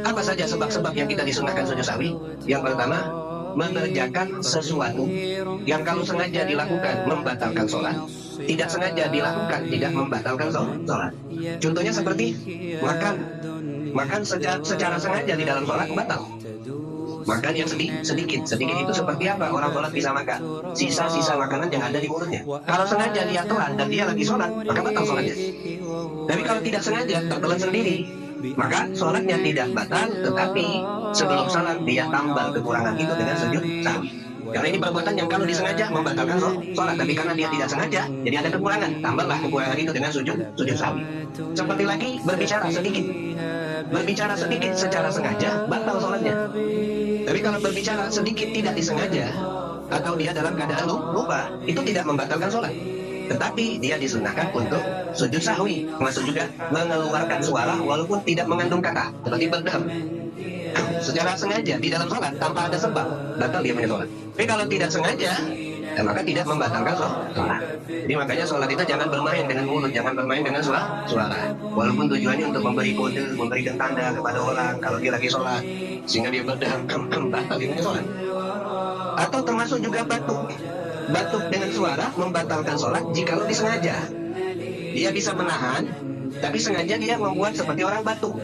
Apa saja sebab-sebab yang kita disunahkan sujud sahwi? Yang pertama, mengerjakan sesuatu yang kalau sengaja dilakukan membatalkan sholat, tidak sengaja dilakukan tidak membatalkan sholat. Contohnya seperti makan secara sengaja di dalam sholat batal. Makan yang sedikit itu seperti apa? Orang sholat bisa makan sisa-sisa makanan yang ada di mulutnya. Kalau sengaja lihat Tuhan dan dia lagi sholat, maka batal sholatnya. Tapi kalau tidak sengaja tertelan sendiri, maka sholatnya tidak batal, tetapi sebelum sholat dia tambal kekurangan itu dengan sujud sahwi. Karena ini perbuatan yang kalau disengaja membatalkan sholat, tapi karena dia tidak sengaja, jadi ada kekurangan, tambahlah kekurangan itu dengan sujud sahwi. Seperti lagi berbicara sedikit secara sengaja batal sholatnya. Tapi kalau berbicara sedikit tidak disengaja atau dia dalam keadaan lupa, itu tidak membatalkan sholat, tetapi dia disunahkan untuk sujud sahwi. Maksud juga mengeluarkan suara walaupun tidak mengandung kata, seperti berdeham secara sengaja di dalam sholat tanpa ada sebab, batal dia punya sholat. Tapi kalau tidak sengaja, maka tidak membatalkan sholat. Jadi makanya sholat itu jangan bermain dengan mulut, jangan bermain dengan suara. Walaupun tujuannya untuk memberi kode, memberikan tanda kepada orang kalau dia lagi sholat, sehingga dia berdeham, batal dia punya sholat. Atau termasuk juga batuk dengan suara membatalkan sholat jikalau disengaja. Dia bisa menahan, tapi sengaja dia membuat seperti orang batuk.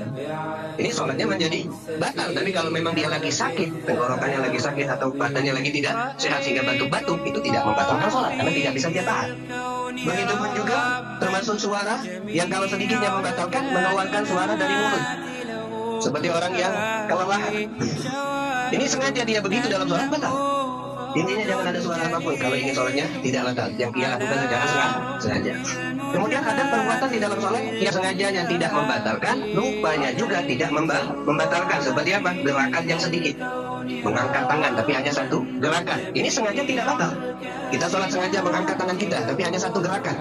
Ini sholatnya menjadi batal. Tapi kalau memang dia lagi sakit, tenggorokannya lagi sakit atau badannya lagi tidak sehat sehingga batuk-batuk, itu tidak membatalkan sholat karena tidak bisa dia tahan. Begitupun juga termasuk suara yang kalau sedikitnya membatalkan, mengeluarkan suara dari mulut, seperti orang yang kelelahan. Ini sengaja dia begitu dalam sholat, batal. Intinya jangan ada suara apapun kalau ingin sholatnya tidak batal, yang dia lakukan secara sengaja. Kemudian ada perbuatan di dalam sholat yang sengajanya tidak membatalkan, lupanya juga tidak membatalkan. Seperti apa? Gerakan yang sedikit, mengangkat tangan tapi hanya satu gerakan, ini sengaja tidak batal. Kita sholat sengaja mengangkat tangan kita tapi hanya satu gerakan,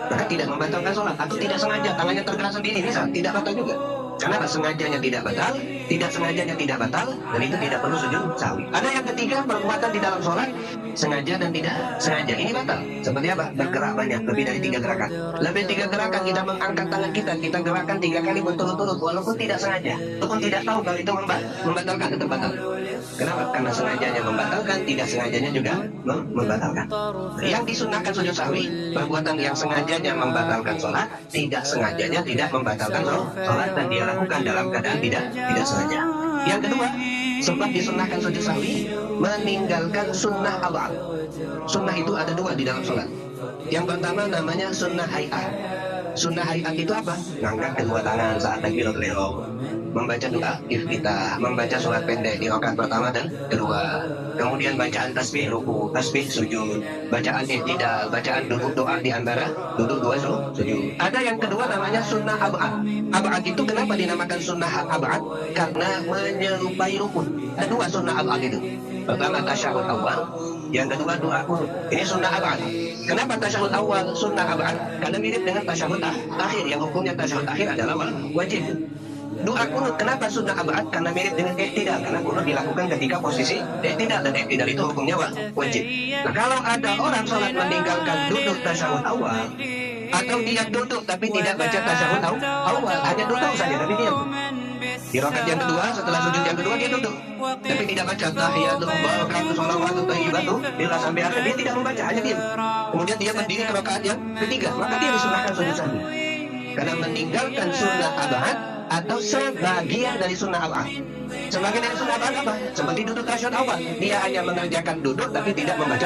maka tidak membatalkan sholat. Atau tidak sengaja tangannya tergerak sendiri, ini tidak batal juga. Karena sengajanya tidak batal, tidak sengajanya tidak batal, dan itu tidak perlu sujud sahwi. Ada yang ketiga, perbuatan di dalam sholat sengaja dan tidak sengaja, ini batal. Seperti apa? Bergerak banyak, lebih dari 3 gerakan. Lebih 3 gerakan kita mengangkat tangan kita gerakan 3 kali berturut-turut, walaupun tidak sengaja, walaupun tidak tahu kalau itu membatalkan, tetap batal. Kenapa? Karena sengajanya membatalkan, tidak sengajanya juga membatalkan. Yang disunahkan sujud sahwi, perbuatan yang sengajanya membatalkan sholat, tidak sengajanya tidak membatalkan sholat, dan dia lakukan dalam keadaan tidak sengaja. Yang kedua, sebab disunahkan sujud sahwi, meninggalkan sunnah awal. Sunnah itu ada 2 di dalam sholat. Yang pertama namanya sunnah hayat. Sunnah hayat itu apa? Ngangkat kedua tangan saat takbiratul ihram, membaca doa iftitah, membaca surat pendek di rakaat pertama dan kedua, kemudian bacaan tasbih ruku, tasbih sujud, bacaan i'tidal, bacaan duduk doa di antara duduk 2 sujud. Ada yang kedua namanya sunnah ab'ad. Ab'ad itu kenapa dinamakan sunnah ab'ad? Karena menyerupai rukun. Ada 2 sunnah ab'ad itu. Pertama tasyahud awal, yang kedua doa kunut. Ini sunnah ab'ad. Kenapa tasyahud awal sunnah ab'ad? Karena mirip dengan tasyahud akhir, yang hukumnya tasyahud akhir adalah wajib. Doa kunut kenapa sunnah ab'ad? Karena mirip dengan i'tidal, karena kunut dilakukan ketika posisi i'tidal, dan i'tidal itu hukumnya wajib. Nah, kalau ada orang sholat meninggalkan duduk tasyahud awal, atau dia duduk tapi tidak baca tasyahud awal, hanya duduk saja tapi diam. Di rakaat yang kedua, setelah sujud yang kedua dia duduk, tapi tidak baca tahiyatul barakatuh sholawatu thayyibatu lillah sampai akhir, dia tidak membaca, hanya diam. Kemudian dia berdiri ke rakaat yang ketiga, maka dia disunahkan sujud sahwi. Karena meninggalkan sunnah ab'ad atau sebagian dari sunnah ab'ad. Sebagian dari sunnah ab'ad apa? Seperti duduk tasyahud awal, dia hanya mengerjakan duduk tapi tidak membaca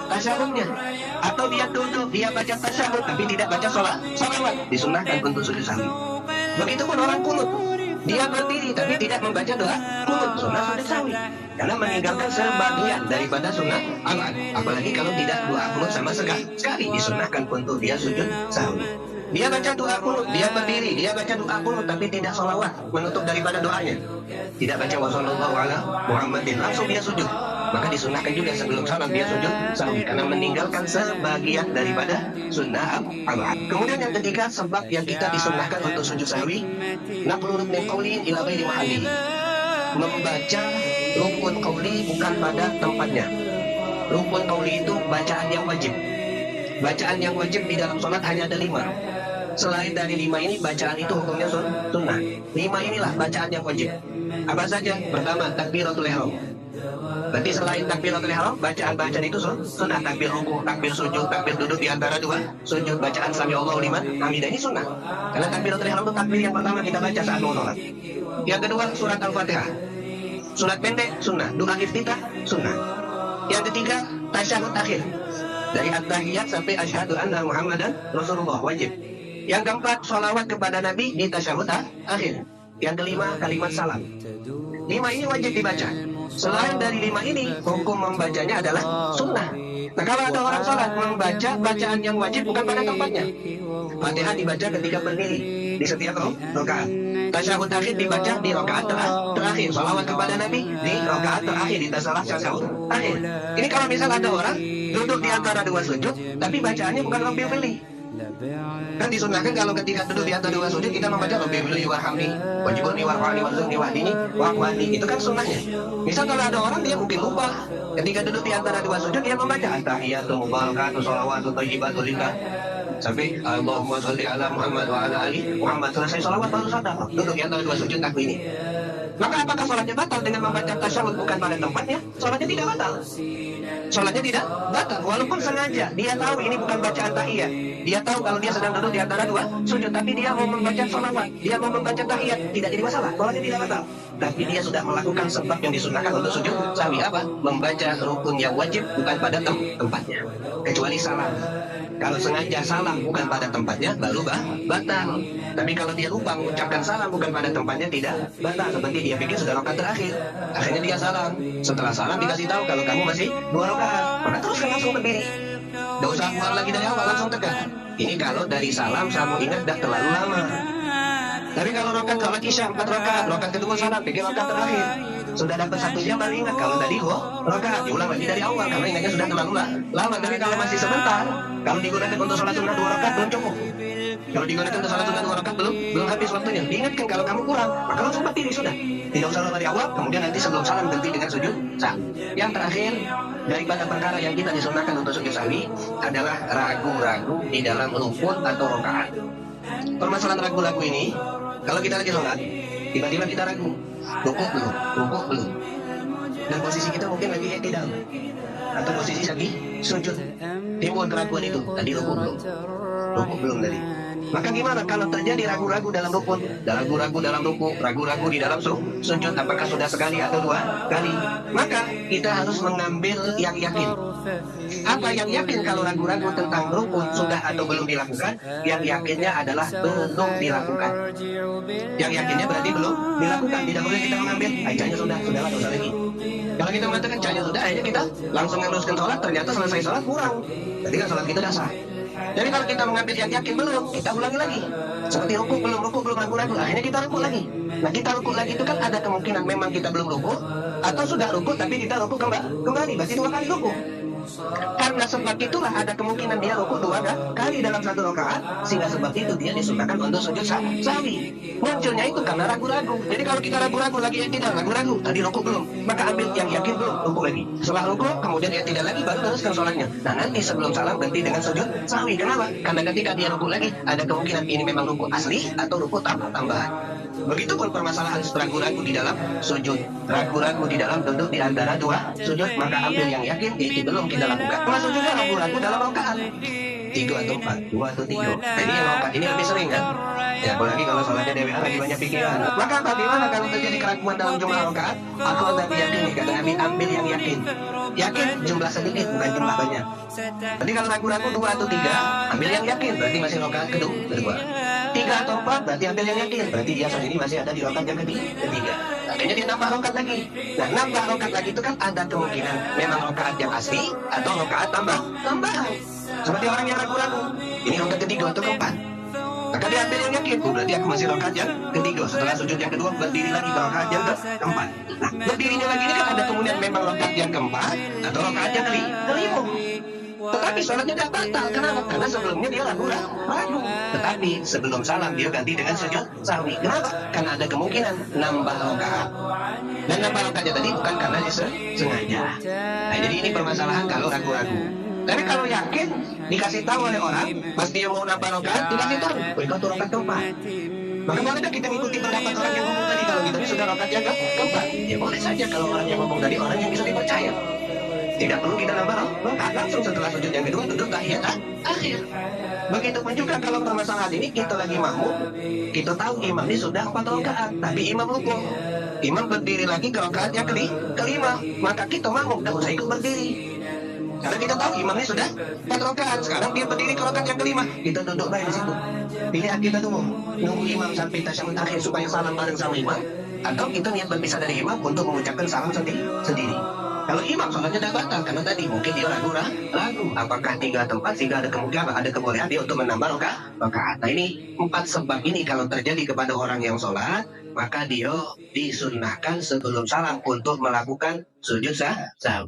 tasyahudnya. Atau dia duduk, dia baca tasyahud tapi tidak baca sholawat, disunahkan untuk sujud sahwi. Begitupun orang kunut, dia berdiri tapi tidak membaca doa kunut, sunnah sujud sahwi. Karena meninggalkan sebagian daripada sunnah ab'ad. Apalagi kalau tidak doa kunut sama sekali, disunahkan untuk dia sujud sahwi. Dia baca doa kunut, dia berdiri, dia baca doa kunut tapi tidak sholawat, menutup daripada doanya, tidak baca wa sallallahu ala Muhammadin, langsung dia sujud, maka disunahkan juga sebelum salam dia sujud sahwi, karena meninggalkan sebagian daripada sunnah ab'ad. Kemudian yang ketiga, sebab yang kita disunahkan untuk sujud sahwi, naqlu ruknin qaulin ila ghairi mahalli, membaca rukun qauli bukan pada tempatnya. Rukun qauli itu bacaan yang wajib. Bacaan yang wajib di dalam sholat hanya ada 5. Selain dari 5 ini, bacaan itu hukumnya sunnah. 5 inilah bacaan yang wajib. Apa saja? Pertama, takbiratul ihram. Berarti selain takbiratul ihram, bacaan-bacaan itu sunnah. Takbir rukuk, takbir sujud, takbir duduk di antara dua sujud, bacaan sami Allahu liman hamidah, ini sunnah. Karena takbiratul ihram itu takbir yang pertama kita baca saat mau sholat. Yang kedua, surat Al-Fatihah. Surat pendek, sunnah. Doa iftitah, sunnah. Yang ketiga, tasyahud akhir. Dari at-tahiyat sampai asyhadu anna Muhammadan Rasulullah, wajib. Yang keempat, sholawat kepada Nabi di tasyahud akhir. Yang kelima, kalimat salam. 5 ini wajib dibaca. Selain dari 5 ini, hukum membacanya adalah sunnah. Nah, kalau ada orang sholat membaca bacaan yang wajib bukan pada tempatnya, Fatihah dibaca ketika berdiri di setiap rakaat. Tasyahud akhir dibaca di rakaat terakhir. Sholawat kepada Nabi di rakaat terakhir, di tasyahud akhir. Ini kalau misal ada orang duduk di antara dua sujud, tapi bacaannya bukan Rabbil Fili. Kan disunahkan kalau ketika duduk di antara dua sujud kita membaca Rabbil Fili warhamni wajibuni warfa'ni warzuqni wahdini wa'afwani. Itu kan sunnahnya. Misal kalau ada orang dia mungkin lupa, ketika duduk di antara dua sujud dia membaca at-tahiyatu mubarakatuh sholawatu thayyibatu lillah sampai Allahumma sholli ala Muhammad wa ala ali Muhammad, selesai sholawat baru sadar duduk di antara dua sujud aku ini. Maka apakah sholatnya batal dengan membaca tasyahud bukan pada tempatnya? Sholatnya tidak batal. Sholatnya tidak batal, walaupun sengaja dia tahu ini bukan bacaan tahiyat. Dia tahu kalau dia sedang duduk di antara dua sujud, tapi dia mau membaca sholawat, dia mau membaca tahiyat, tidak jadi masalah, sholatnya tidak batal. Tapi dia sudah melakukan sebab yang disunahkan untuk sujud sahwi, apa? Membaca rukun yang wajib bukan pada tempatnya, kecuali salam. Kalau sengaja salam bukan pada tempatnya, baru batal. Tapi kalau dia lupa mengucapkan salam bukan pada tempatnya, tidak batal. Seperti dia pikir sudah rakaat terakhir, akhirnya dia salam. Setelah salam dikasih tahu kalau kamu masih 2 rakaat, maka teruskan langsung berdiri. Tidak usah keluar lagi dari awal, langsung tegak. Ini kalau dari salam kamu ingat dah terlalu lama. Tapi kalau rakaat sholat isya 4 rakaat, rakaat kedua salam, pikir rakaat terakhir. Sudah dapat 1 jam baru ingat kalau tadi rakaat, diulang lagi dari awal karena ingatnya sudah terlalu lama. Tapi kalau masih sebentar, kalau digunakan untuk sholat sunnah 2 rakaat belum cukup. Kalau digunakan untuk sholat sunnah 2 rakaat belum habis waktunya. Diingatkan kalau kamu kurang, maka langsung berdiri sudah. Tidak usah dari awal, kemudian nanti sebelum salam ganti dengan sujud sahwi. Yang terakhir, daripada perkara yang kita disunahkan untuk sujud sahwi adalah ragu-ragu di dalam rukun atau rakaat. Permasalahan ragu-ragu ini, kalau kita lagi sholat, tiba-tiba kita ragu, rukuk belum, dan posisi kita mungkin lagi tidak, atau posisi lagi sujud, timbul keraguan itu, tadi rukuk belum tadi. Maka gimana kalau terjadi ragu-ragu dalam rukun, ragu-ragu dalam rukuk, ragu-ragu di dalam sujud, apakah sudah sekali atau 2 kali? Maka kita harus mengambil yang yakin. Apa yang yakin kalau ragu-ragu tentang rukun sudah atau belum dilakukan? Yang yakinnya adalah belum dilakukan. Yang yakinnya berarti belum dilakukan. Tidak boleh kita mengambil, cahnya sudah lah, usah lagi. Kalau kita mengatakan cahnya sudah, akhirnya kita langsung meneruskan sholat, ternyata selesai sholat kurang. Berarti kan sholat kita dah sah. Jadi kalau kita mengambil yang yakin belum, kita ulangi lagi. Seperti rukuk belum ragu-ragu, akhirnya kita rukuk lagi. Nah, kita rukuk lagi itu kan ada kemungkinan memang kita belum rukuk, atau sudah rukuk tapi kita rukuk kembali, berarti 2 kali rukuk. Karena sebab itulah ada kemungkinan dia rukuk 2 kali dalam 1 rakaat, sehingga sebab itu dia disunahkan untuk sujud sahwi. Munculnya itu karena ragu-ragu. Jadi kalau kita ragu-ragu lagi yang tidak ragu-ragu, tadi rukuk belum, maka ambil yang yakin belum, rukuk lagi. Setelah rukuk, kemudian yang tidak lagi, baru teruskan sholatnya. Nah, nanti sebelum salam ganti dengan sujud sahwi. Kenapa? Karena ketika dia rukuk lagi, ada kemungkinan ini memang rukuk asli atau rukuk tambahan. Begitupun permasalahan ragu-ragu di dalam sujud, ragu-ragu di dalam duduk di antara 2 sujud, maka ambil yang yakin itu belum kita lakukan. Termasuk juga ragu-ragu dalam rakaat 3 atau 4, 2 atau 3. Nah, ini yang rakaat ini lebih sering kan? Ya, apalagi kalau sholatnya DWA lagi banyak pikiran. Maka bagaimana kalau terjadi keraguan dalam jumlah rakaat? Aku Nabi yakin nih, kata Nabi, ambil yang yakin. Yakin jumlah sedikit, bukan jumlah banyak. Jadi kalau ragu-ragu 2 atau 3, ambil yang yakin, berarti masih rakaat kedua. 3 atau 4, berarti ambil yang yakin, berarti dia saat ini masih ada di rakaat yang ketiga. Akhirnya dia nambah rakaat lagi. Nah, nambah rakaat lagi itu kan ada kemungkinan memang rakaat yang asli atau rakaat tambahan. Seperti orang yang ragu-ragu, ini rakaat ketiga atau keempat. Maka dia ambil yang yakin, berarti aku masih rakaat yang ketiga. Setelah sujud yang kedua, berdiri lagi ke rakaat yang keempat. Nah, berdirinya lagi ini kan ada kemungkinan memang rakaat yang keempat atau rakaat yang kelima. Tetapi sholatnya tidak batal. Kenapa? Karena sebelumnya dia ragu. Tetapi sebelum salam dia ganti dengan sujud sahwi. Kenapa? Karena ada kemungkinan nambah rakaat. Dan nambah rakaatnya tadi bukan karena dia sengaja. Nah, jadi ini permasalahan kalau ragu-ragu. Tapi kalau yakin, dikasih tahu oleh orang, pas dia mau nambah rakaat, dikasih tahu, kau rakaat keempat. Maka bolehkah kita mengikuti pendapat orang yang ngomong tadi kalau kita ini sudah rakaat yang keempat? Ya boleh saja kalau orang yang ngomong tadi orang yang bisa dipercaya. Tidak perlu kita nambah rakaat, langsung setelah sujud yang kedua duduk tahiyat akhir. Begitupun juga kalau permasalahan ini kita lagi makmum, kita tahu imam ini sudah 4 rakaat, tapi imam lupa. Imam berdiri lagi ke rakaat yang kelima, maka kita makmum tidak usah ikut berdiri. Karena kita tahu imamnya sudah 4 rakaat, sekarang dia berdiri ke rakaat yang kelima, kita duduk baik di situ. Pilihan kita tunggu, nunggu imam sampai tasyahud akhir supaya salam bareng sama imam, atau kita niat berpisah dari imam untuk mengucapkan salam sendiri. Kalau imam sholatnya sudah batal karena tadi mungkin dia ragu apakah 3 atau 4 sehingga ada kebolehan dia untuk menambah rakaat. Nah ini 4 sebab ini kalau terjadi kepada orang yang sholat, maka dia disunnahkan sebelum salam untuk melakukan sujud sahwi.